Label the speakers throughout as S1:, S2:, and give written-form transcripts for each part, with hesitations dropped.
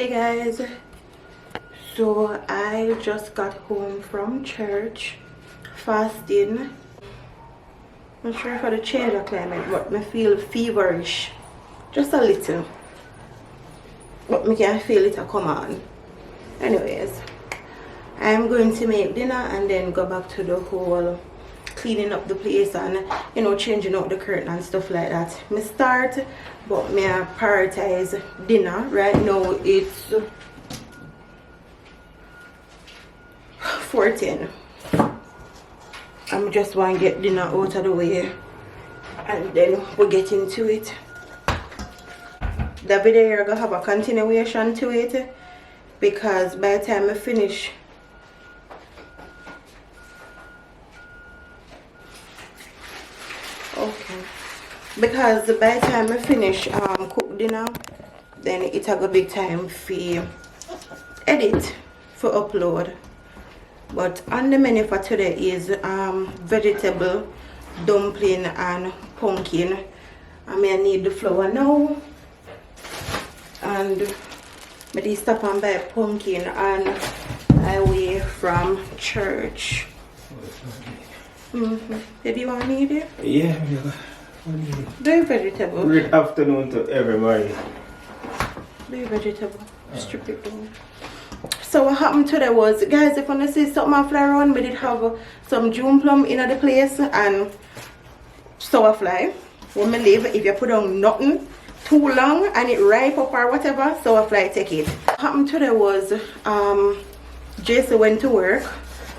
S1: Hey guys, so I just got home from church fasting. Not sure for the change of climate, but I feel feverish just a little, but I can feel it come on. Anyways, I'm going to make dinner and then go back to the whole cleaning up the place and changing out the curtain and stuff like that. Me start, but me prioritize dinner. Right now it's 4:10. I'm just want to get dinner out of the way and then we'll get into it. The video here gonna have a continuation to it because by the time I finish by the time I finish cook dinner, then it have a big time for edit for upload. But on the menu for today is vegetable dumpling and pumpkin. I need the flour now, and I stop and buy pumpkin on my way from church. Did you want to need it?
S2: Yeah.
S1: Do vegetable.
S2: Good afternoon to everybody.
S1: Do vegetable. Strip it down. So what happened today was, guys, if you want to see something I fly around, we did have some June plum in the place and sour fly. When we leave, if you put on nothing too long and it ripe up or whatever, sour fly take it. What happened today was Jason went to work.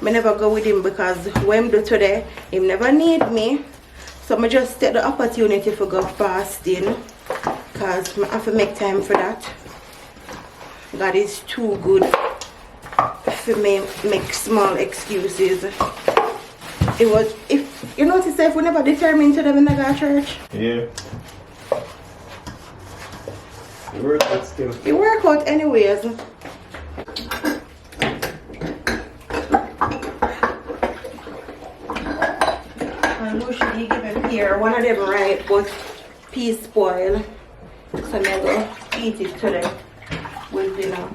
S1: I never go with him because when I do today, he never need me. So I just take the opportunity for go fasting because I have to make time for that. God is too good for me make small excuses. It was, if you notice, if we never determined to them in the church.
S2: Yeah. It worked out still.
S1: It worked out anyways. And who should he give him here? One of them right, but peas spoil. So I'm going to eat it today with dinner.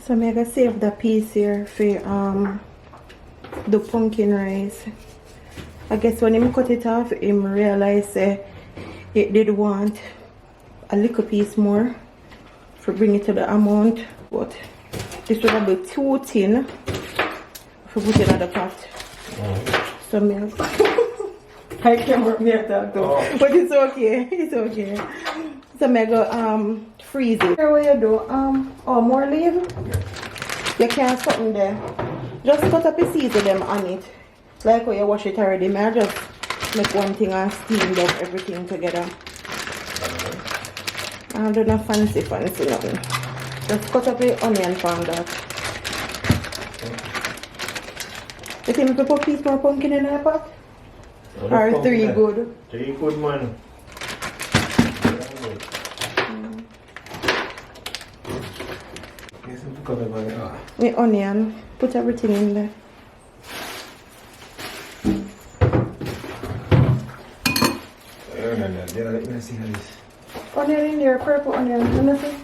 S1: So I'm gonna save the piece here for the pumpkin rice. I guess when him cut it off, him realized it did want a little piece more for bring it to the amount, but this would be too thin for put it in the pot. So I can't work me at that though, but it's okay. It's okay. So I'm gonna freeze it. Here what you do, oh, more leaf? You can't put in there. Just cut up a piece of them on it. Like when you wash it already, I just make one thing and steam up everything together. I don't do no fancy nothing. Just cut up the onion from that. You think we put a piece more pumpkin in the pot? Or 3 good?
S2: 3 good, man.
S1: The onion, put everything in there. Onion in there, purple onion, nothing.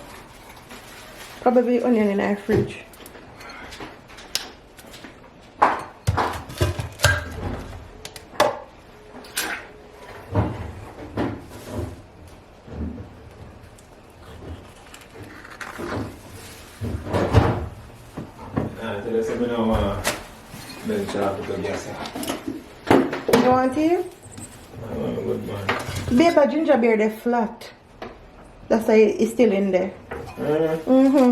S1: Probably onion in our fridge.
S2: tell you something now, then chop it to gas.
S1: You want tea?
S2: Good man.
S1: Babe, a ginger beer, they're flat. That's why it's still in there.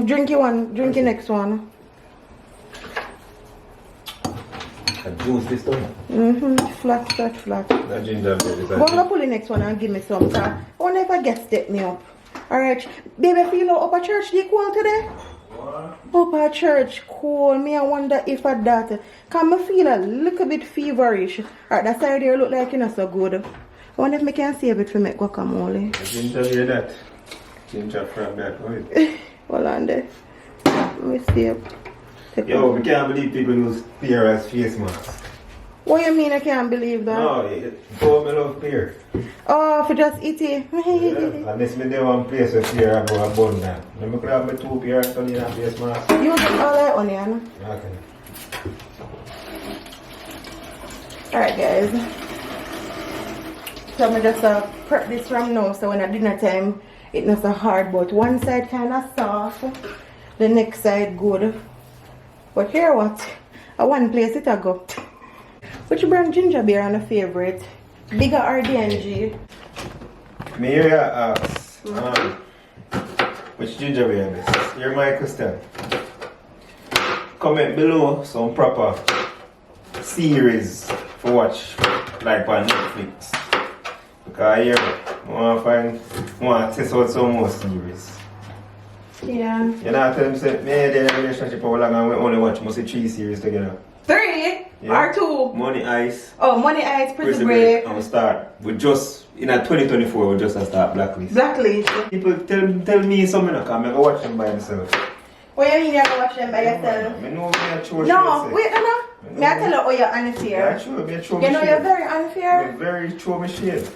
S1: Drink your one, drink your next one.
S2: A juice this time?
S1: Flat.
S2: That ginger beer is
S1: Go and pull the next one and give me some. I wonder if I get step me up. Alright, baby, feel up at church, they cool today?
S2: What?
S1: Up at church, cool. Me, I wonder if I that. Can me feel a little bit feverish. Alright, that side there look like you're not so good. I wonder if I can save it for make guacamole.
S2: Ginger beer that. Ginger from that, right?
S1: Hold on there. Let me see.
S2: Yo, we can't believe people use pear as face masks.
S1: What you mean I can't believe that?
S2: No, for me love pear.
S1: Oh, for just eat it.
S2: Yeah, unless me there one place where pear I go abundant. Let me grab my 2 pear and turn in a face mask.
S1: Use it all like onion.
S2: Okay.
S1: Alright guys. So I'm just prep this from now so when at dinner time it's not so hard, but one side kind of soft, the next side good. But here what? One place it I go. Which brand ginger beer are your favorite? Bigger or DNG?
S2: Me hear you ask, which ginger beer is this? You're my question. Comment below some proper series for watch, like on Netflix. Because here, I want to test out some more series.
S1: Yeah.
S2: You know, I tell them, say, me and the relationship how long and we only watch mostly 3 series together.
S1: 3 or 2?
S2: Money Ice.
S1: Oh, Money Ice, Prison Break.
S2: And we start. We just, in 2024, we just start Blacklist.
S1: Blacklist.
S2: People tell me something, I can go watch them by myself.
S1: What you mean you go watch them by yourself?
S2: I know me a chore.
S1: No, wait, no. Me I tell you how you're unfair.
S2: Yeah, sure, me a chore.
S1: You know you're very unfair.
S2: You're very chore shit.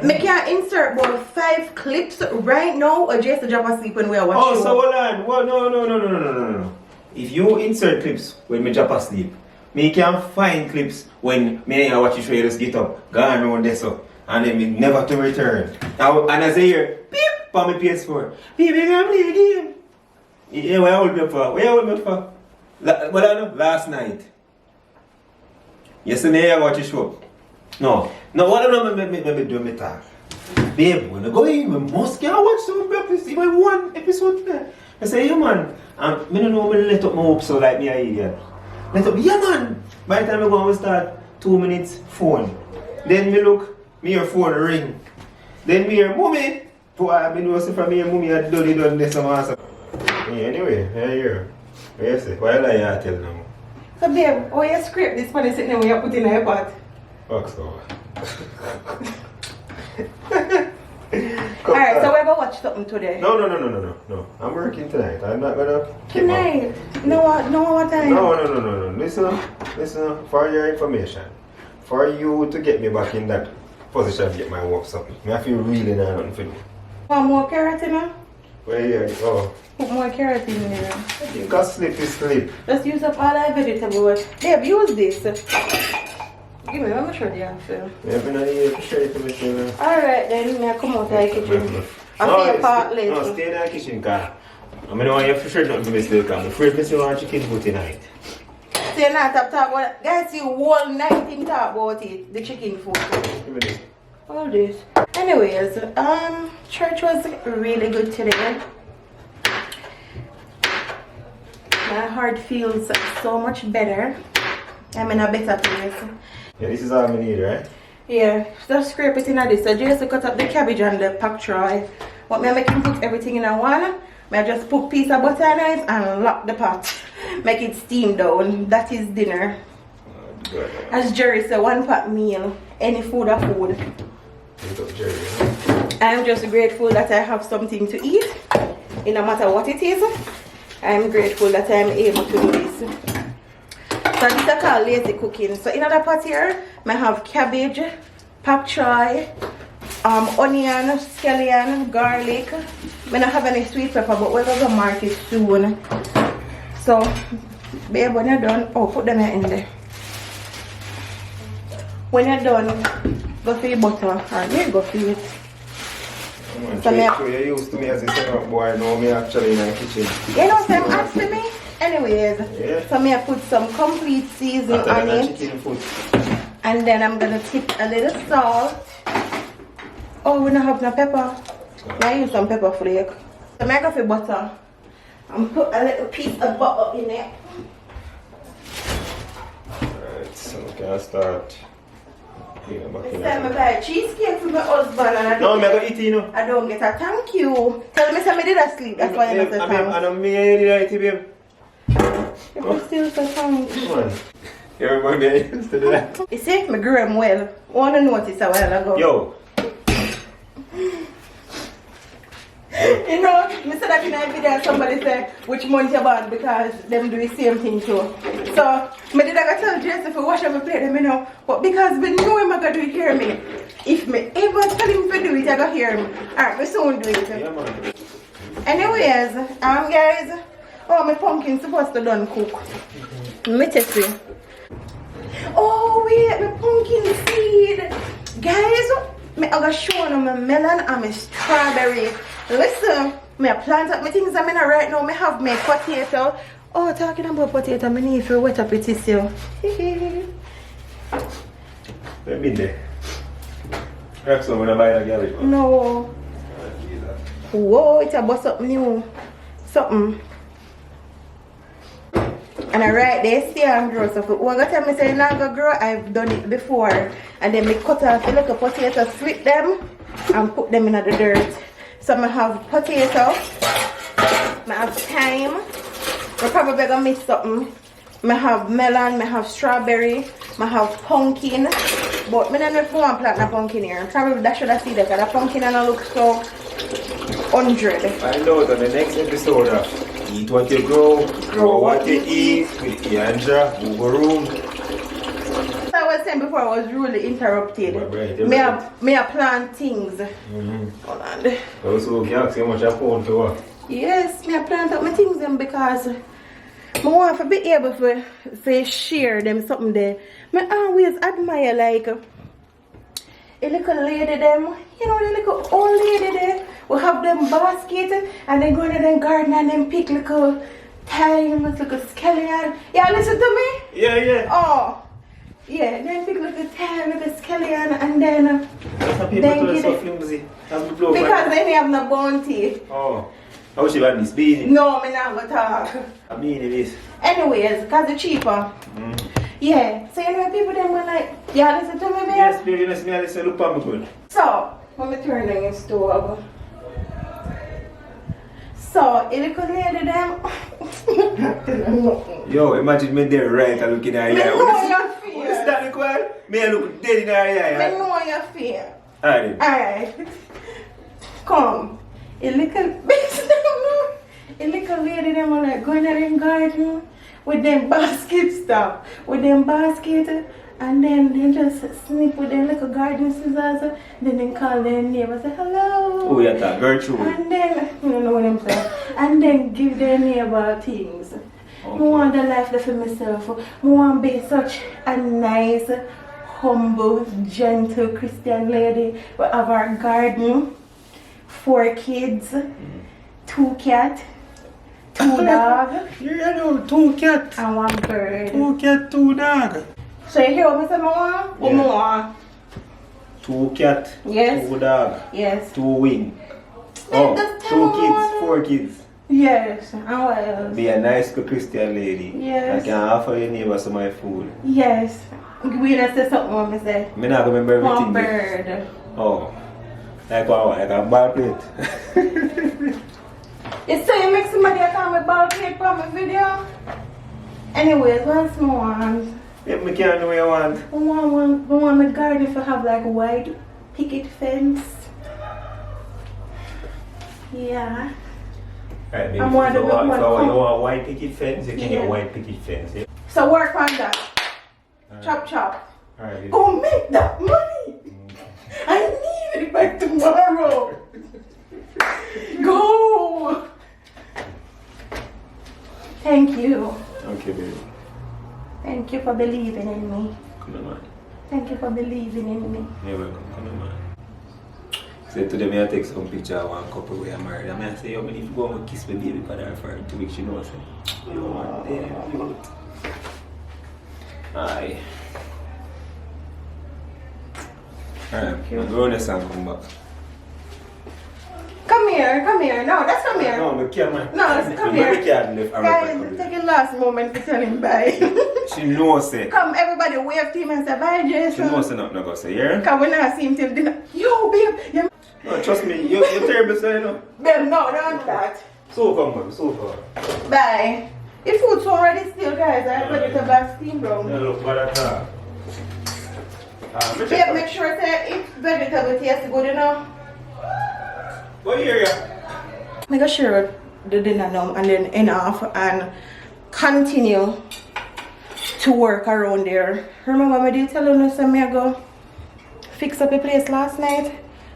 S1: Me can insert about 5 clips right now or just to drop asleep when we are watching.
S2: Oh, so hold on. Well, no. If you insert clips when me drop asleep, me can find clips when me and watch the show, you just get up, go around there so, and then me never to return. And as I hear, beep, on my PS4, beep, I can play the game. Yeah, where I hold me up for? Well, I know, last night. Yesterday I watch the show. No, what I know, me do me talk. Babe, when I go in, we must can watch some breakfast, even 1 episode there. I say, yeah man, and I don't know, I let up my hopes so like me, I idiot. Let up, yeah man. By the time I go and start, 2 minutes, phone. Then me look, me hear phone ring. Then me hear, mommy. I've been watching from me and mommy had done this and answer. Anyway, here. What you say? Why lie you tell now?
S1: So babe, how you scrape this funny sitting there when you put in your pot?
S2: Fuck so.
S1: Alright, so we ever watch something today?
S2: No. I'm working tonight. I'm not gonna.
S1: Tonight? No, what time?
S2: No. Listen, for your information. For you to get me back in that position to get my work something. I feel really not nothing for you.
S1: Want more carrot in there?
S2: Where you go?
S1: Put more carrot in there.
S2: You can sleep is sleep.
S1: Let's use up all our vegetables. Babe, use this. Give me, I'm sure you have to.
S2: You've been here to show it to me.
S1: Alright then, I come out of the kitchen. I'll see you part later.
S2: No, stay in the kitchen, car. I mean, you have to show nothing to me still, car. I'm afraid I want chicken food tonight.
S1: Say not talk about guys, you whole night him talk about it, the chicken food.
S2: Give me this.
S1: All this. Anyways, church was really good today. My heart feels so much better. I'm in a better place.
S2: Yeah, this is all we need, right?
S1: Yeah, just scrape it in this. So just cut up the cabbage and the pak choy. What me make him put everything in a one. I just put piece of butter in it and lock the pot. Make it steam down. That is dinner.
S2: Good.
S1: As Jerry said, 1 pot meal. Any food or food.
S2: Jerry,
S1: I'm just grateful that I have something to eat. No matter what it is. I'm grateful that I'm able to do this. So this is called lazy cooking. So in another pot here, I have cabbage, pak choy, onion, scallion, garlic. I don't have any sweet pepper, but we're going to mark it soon. So, babe, when you're done, put them in there. When you're done, go for your butter, or you go for it.
S2: So you're used to me as a second boy, now me actually in the kitchen.
S1: You know what I'm asking me? Anyways,
S2: Yeah.
S1: so me I put some complete seasoning
S2: After
S1: on
S2: that,
S1: it.
S2: chicken food.
S1: And then I'm gonna tip a little salt. Oh, we don't have no pepper. I use some pepper flake. So I go for butter. And put a little piece of butter in it.
S2: Alright, so we can start.
S1: This time I buy cheesecake for my husband and I
S2: No, I'm going to eat it, you know.
S1: I don't get a thank you. Tell me somebody did asleep. That's why I don't say thanks.
S2: I don't mean it, babe.
S1: You still say thanks.
S2: Come on. You remember me used to do that?
S1: You see, my grew him well. I want to notice a while ago.
S2: Yo.
S1: You know, I said that in a video somebody said which month you bought because them do the same thing too. So, I did I tell Joseph to wash up my plate, you know. But because we know him, I got to hear me. If me ever tell him to do it, I got to hear him. Alright, we soon do it.
S2: Yeah, man.
S1: Anyways, guys, oh, my pumpkin supposed to done cook. Let me test you. Oh, wait, my pumpkin seed. Guys, I got show you my melon and my strawberry. Listen, I plant up my things I'm in right now. I have my potato. Oh, talking about potato, I need to wet up it this year.
S2: Let me there. Next one when I buy that garlic.
S1: No. Whoa, it's a bust up new something. And I right there, stay and grow. So what I tell me say not gonna grow, I've done it before. And then we cut off the little potatoes, flip them and put them in the dirt. So I have potato, I have thyme, we're probably gonna mix something. I have melon, I have strawberry, I have pumpkin. But I don't know if I want to plant a pumpkin here. Probably that should I see that, because the pumpkin doesn't look so 100.
S2: Find out on the next episode of Eat What You Grow What You Eat with Ianja, Google Room.
S1: I was saying before I was really interrupted. Me I plant things. Hold on.
S2: Also, you ask how much I found for what?
S1: Yes, me I plant up my things them because I want to be able to share them something there. I always admire like a little lady them, you know, the little old lady there. We have them basket and then go in the garden and then pick little thyme, little scallion. Yeah, listen to me?
S2: Yeah.
S1: Oh. Yeah, then pick like a thyme, like a scallion, and then
S2: That's so flimsy.
S1: because then you have no bounty.
S2: Oh, I wish you had this beanie.
S1: No, I'm not gonna talk.
S2: I mean it is.
S1: Anyways, because it's cheaper. Yeah, so you know people then were like, yeah, listen to me, babe.
S2: Yes, baby, listen, look at me good.
S1: So, when we turn on your stove. So, it could lady them.
S2: Yo, imagine me there right and looking at
S1: Me
S2: you.
S1: know your fear.
S2: What is that required? Me I look dead in her eye.
S1: Me know your fear.
S2: Alright.
S1: Alright. Come. A little lady them were like going in the garden with them basket stuff. With them basket and then they just snip with their little garden scissors. Then they call their neighbor say hello.
S2: Oh, yeah, that Gertrude.
S1: And then, you don't know what I'm saying. And then give their neighbor things.
S2: Okay.
S1: I want the life there for myself. I want to be such a nice, humble, gentle Christian lady. We have our garden, 4 kids, 2 cats, 2 dogs.
S2: Yeah, no, 2 cats.
S1: And 1 bird.
S2: 2 cats, 2 dogs.
S1: So you hear what I say, Mama? What
S2: Yeah.
S1: more?
S2: 2 cats,
S1: Yes.
S2: 2 dogs,
S1: Yes.
S2: 2 wings. Oh,
S1: Just
S2: 2
S1: tell
S2: kids,
S1: me.
S2: 4 kids.
S1: Yes. And what else?
S2: Be a nice Christian lady.
S1: Yes.
S2: I can offer your neighbor some of my food.
S1: Yes. We gonna say something when we say.
S2: I not remember everything.
S1: 1 bird.
S2: Oh, like a ball plate.
S1: You say you make somebody call me ball plate from a video? Anyways, what's more?
S2: If me can't do what you want.
S1: We want my garden to have like a wide picket fence. Yeah.
S2: Right, maybe
S1: I'm
S2: if
S1: wondering
S2: you want,
S1: what
S2: if you
S1: come-
S2: want a white picket fence, you can
S1: Yeah.
S2: get a white picket fence. Yeah?
S1: So work on that.
S2: Alright.
S1: Chop chop.
S2: Alright.
S1: Go make that money. I need it by tomorrow. Go. Thank you.
S2: Okay, baby.
S1: Thank you for believing in me.
S2: Come on, man.
S1: Thank you for believing in me.
S2: You're welcome. Come on, man. So today I take some picture of one couple we are married. I say, yo, I need to go and kiss my baby for her for 2 weeks, you know. Say, yo, man, damn, cute. Aye. Alright, I'm going to come back.
S1: Come here. No, that's come here.
S2: No, I can't.
S1: No, come here.
S2: Guys,
S1: take a last moment to tell him bye.
S2: She knows it.
S1: Come, everybody wave to him and say bye, Jason.
S2: She knows it not going to say, yeah?
S1: Come, we not see him till dinner. Yo, babe.
S2: No, trust me, you're terrible, so you know.
S1: Babe, no, don't do that.
S2: So far, man, so far.
S1: Bye. If food's already still, guys, I have vegetable and steam brown.
S2: Yeah, look, but that's
S1: Babe, make sure that if vegetable tastes good enough.
S2: What area?
S1: Make sure the dinner now and then enough and continue to work around there. Remember me did tell you so me go fix up a place last night?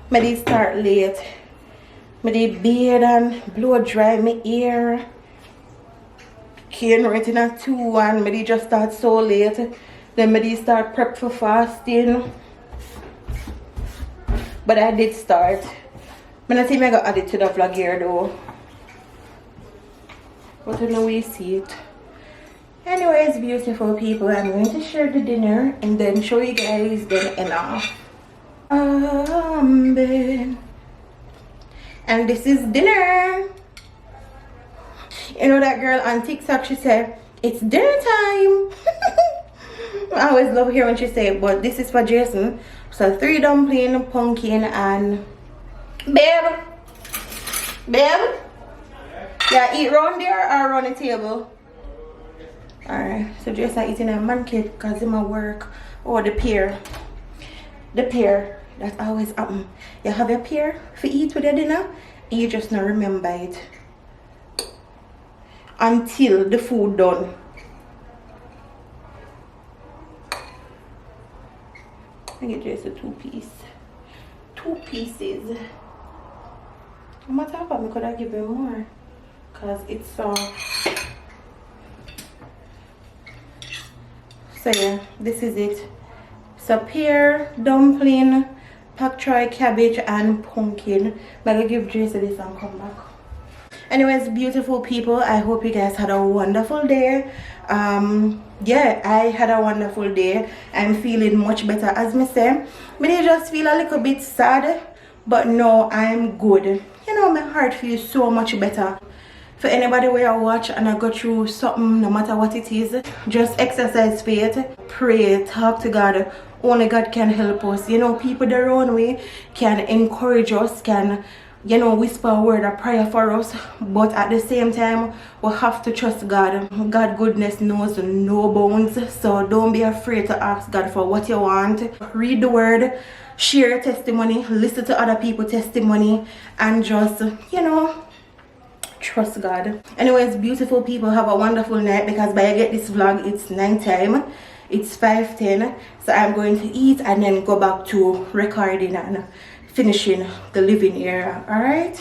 S1: Me did start late. Me did bathe and blow dry my hair. Came right in at 2 and me did just start so late. Then me did start prep for fasting. But I did start. I don't think I got added to the vlog here though. But I know we see it. Anyways, beautiful people, I'm going to share the dinner and then show you guys then enough. And this is dinner. You know that girl on TikTok, she said, it's dinner time. I always love hearing she say, but this is for Jason. So 3 dumpling, pumpkin, and babe, yeah, eat round there or around the table? Alright, so Jason eating a man cake because he my work. Oh, the pear, that always happen. You have a pear for eat with your dinner and you just not remember it until the food done. I get just a 2 pieces. No matter how I could have given more because it's so yeah, this is it. So pear, dumpling, pak choy, cabbage and pumpkin. I'm gonna give Jason this and come back. Anyways, beautiful people, I hope you guys had a wonderful day. Yeah, I had a wonderful day. I'm feeling much better. As me say, I just feel a little bit sad, but no, I'm good. You know, my heart feels so much better. For anybody where I watch and I go through something, no matter what it is, just exercise faith, pray, talk to God. Only God can help us. You know, people their own way can encourage us, can, you know, whisper a word of prayer for us, but at the same time we have to trust God. God goodness knows no bounds, so don't be afraid to ask God for what you want. Read the word, share your testimony, listen to other people's testimony, and just, you know, trust God. Anyways, beautiful people, have a wonderful night, because by I get this vlog it's night time. It's 5:10, so I'm going to eat and then go back to recording and finishing the living area. All right.